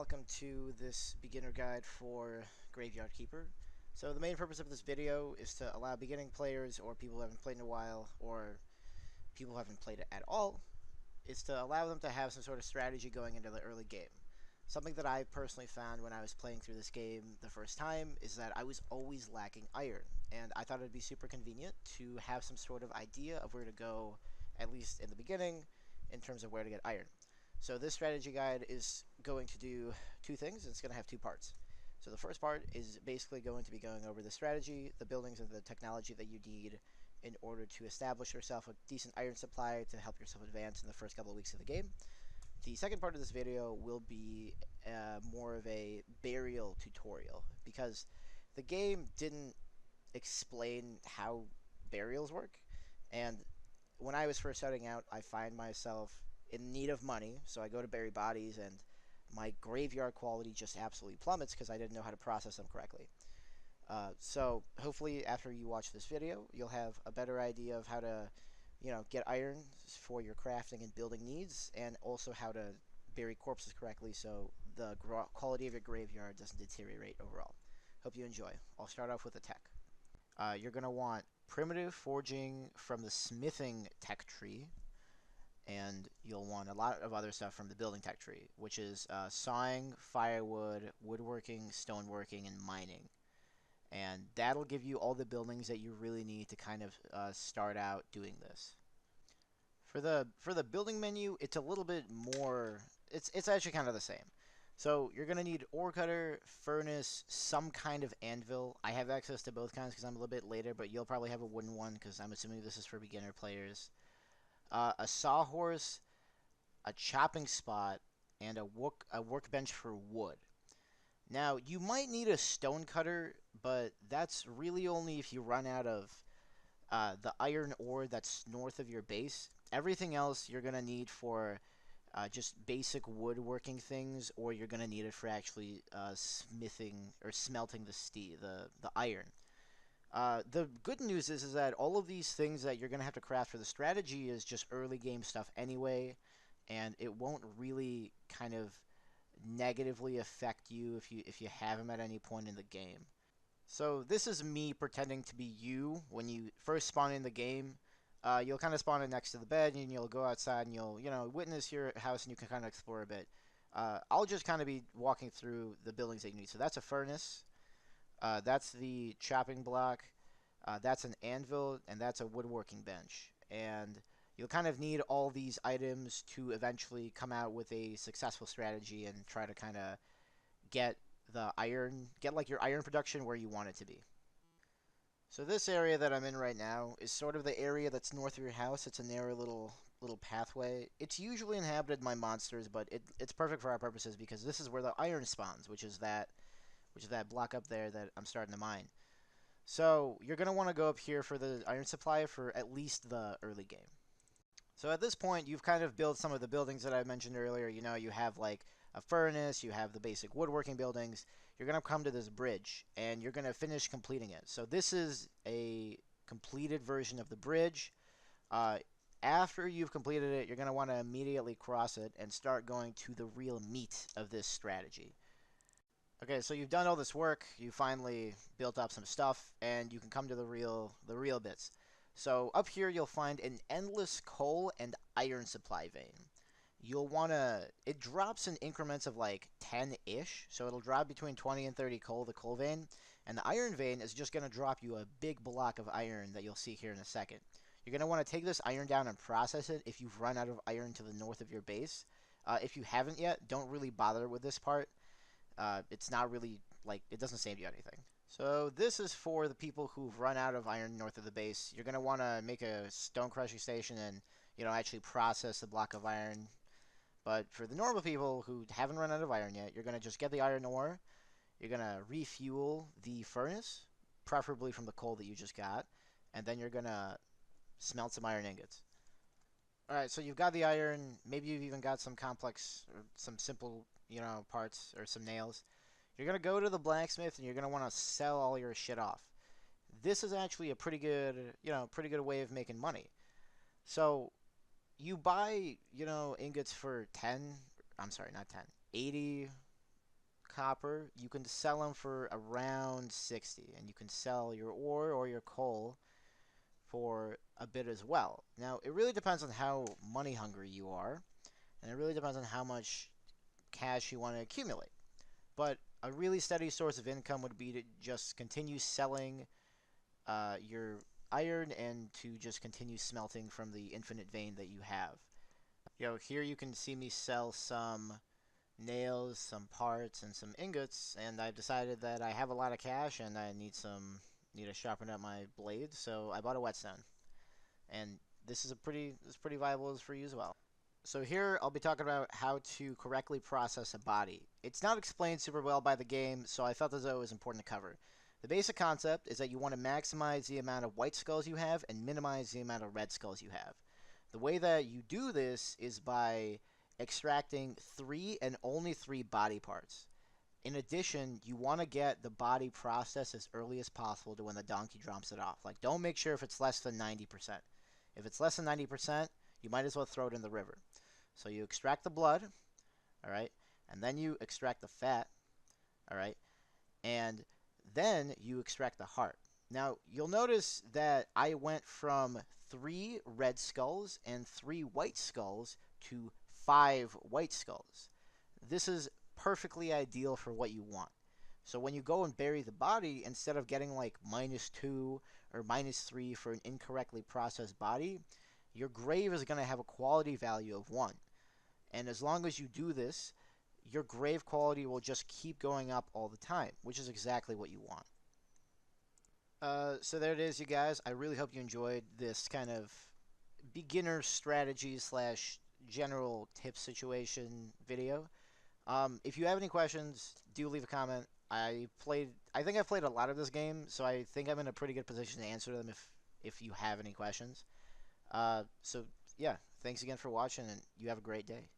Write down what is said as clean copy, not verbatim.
welcome to this beginner guide for Graveyard Keeper. So the main purpose of this video is to allow beginning players or people who haven't played in a while or people who haven't played it at all, is to allow them to have some sort of strategy going into the early game. Something that I personally found when I was playing through this game the first time is that I was always lacking iron, and I thought it'd be super convenient to have some sort of idea of where to go, at least in the beginning, in terms of where to get iron. So this strategy guide is going to do two things. It's going to have two parts. So the first part is basically going to be going over the strategy, the buildings, and the technology that you need in order to establish yourself a decent iron supply to help yourself advance in the first couple of weeks of the game. The second part of this video will be more of a burial tutorial, because the game didn't explain how burials work, and when I was first starting out, I find myself in need of money, so I go to bury bodies, and my graveyard quality just absolutely plummets because I didn't know how to process them correctly. So hopefully after you watch this video, you'll have a better idea of how to, get iron for your crafting and building needs, and also how to bury corpses correctly so the quality of your graveyard doesn't deteriorate overall. Hope you enjoy. I'll start off with the tech. You're going to want primitive forging from the smithing tech tree, and you'll want a lot of other stuff from the building tech tree, which is sawing, firewood, woodworking, stoneworking, and mining. And that'll give you all the buildings that you really need to kind of start out doing this. For the building menu, it's a little bit more. It's actually kind of the same. So you're gonna need ore cutter, furnace, some kind of anvil. I have access to both kinds because I'm a little bit later, but you'll probably have a wooden one because I'm assuming this is for beginner players. A sawhorse, a chopping spot, and a workbench for wood. Now, you might need a stone cutter, but that's really only if you run out of the iron ore that's north of your base. Everything else you're going to need for just basic woodworking things, or you're going to need it for actually smithing or smelting the iron. The good news is that all of these things that you're going to have to craft for the strategy is just early game stuff anyway, and it won't really kind of negatively affect you if you have them at any point in the game. So this is me pretending to be you when you first spawn in the game. You'll kind of spawn in next to the bed, and you'll go outside, and you'll witness your house, and you can kind of explore a bit. I'll just kind of be walking through the buildings that you need. So that's a furnace. That's the chopping block. That's an anvil, and that's a woodworking bench. And you'll kind of need all these items to eventually come out with a successful strategy and try to kind of get get like your iron production where you want it to be. So this area that I'm in right now is sort of the area that's north of your house. It's a narrow little pathway. It's usually inhabited by monsters, but it's perfect for our purposes because this is where the iron spawns, which is that block up there that I'm starting to mine. So you're going to want to go up here for the iron supply for at least the early game. So at this point, you've kind of built some of the buildings that I mentioned earlier. You have like a furnace, you have the basic woodworking buildings. You're going to come to this bridge, and you're going to finish completing it. So this is a completed version of the bridge. After you've completed it, you're going to want to immediately cross it and start going to the real meat of this strategy. Okay, so you've done all this work, you finally built up some stuff, and you can come to the real bits. So up here you'll find an endless coal and iron supply vein. You'll want to, it drops in increments of like 10-ish, so it'll drop between 20 and 30 coal, the coal vein, and the iron vein is just going to drop you a big block of iron that you'll see here in a second. You're going to want to take this iron down and process it if you've run out of iron to the north of your base. If you haven't yet, don't really bother with this part. It's not really, like, it doesn't save you anything. So this is for the people who've run out of iron north of the base. You're going to want to make a stone crushing station and, actually process the block of iron. But for the normal people who haven't run out of iron yet, you're going to just get the iron ore. You're going to refuel the furnace, preferably from the coal that you just got. And then you're going to smelt some iron ingots. Alright, so you've got the iron. Maybe you've even got some complex, or some simple, parts, or some nails. You're going to go to the blacksmith, and you're going to want to sell all your shit off. This is actually a pretty good way of making money. So you buy, ingots for 10, I'm sorry, not 10, 80 copper, you can sell them for around 60, and you can sell your ore or your coal for a bit as well. Now, it really depends on how money hungry you are, and it really depends on how much cash you want to accumulate. But a really steady source of income would be to just continue selling your iron and to just continue smelting from the infinite vein that you have. Here you can see me sell some nails, some parts, and some ingots, and I've decided that I have a lot of cash and I need to sharpen up my blades, so I bought a whetstone. And this is pretty viable for you as well. So here I'll be talking about how to correctly process a body. It's not explained super well by the game, so I felt as though it was important to cover. The basic concept is that you want to maximize the amount of white skulls you have and minimize the amount of red skulls you have. The way that you do this is by extracting 3 and only 3 body parts. In addition, you want to get the body processed as early as possible to when the donkey drops it off. Like, don't make sure if it's less than 90%. If it's less than 90%, you might as well throw it in the river. So you extract the blood, all right, and then you extract the fat, all right, and then you extract the heart. Now, you'll notice that I went from 3 red skulls and 3 white skulls to 5 white skulls. This is perfectly ideal for what you want. So when you go and bury the body, instead of getting like -2 or -3 for an incorrectly processed body, your grave is going to have a quality value of 1. And as long as you do this, your grave quality will just keep going up all the time, which is exactly what you want. So there it is, you guys. I really hope you enjoyed this kind of beginner strategy slash general tip situation video. If you have any questions, do leave a comment. I think I've played a lot of this game, so I think I'm in a pretty good position to answer them if you have any questions. So yeah, thanks again for watching, and you have a great day.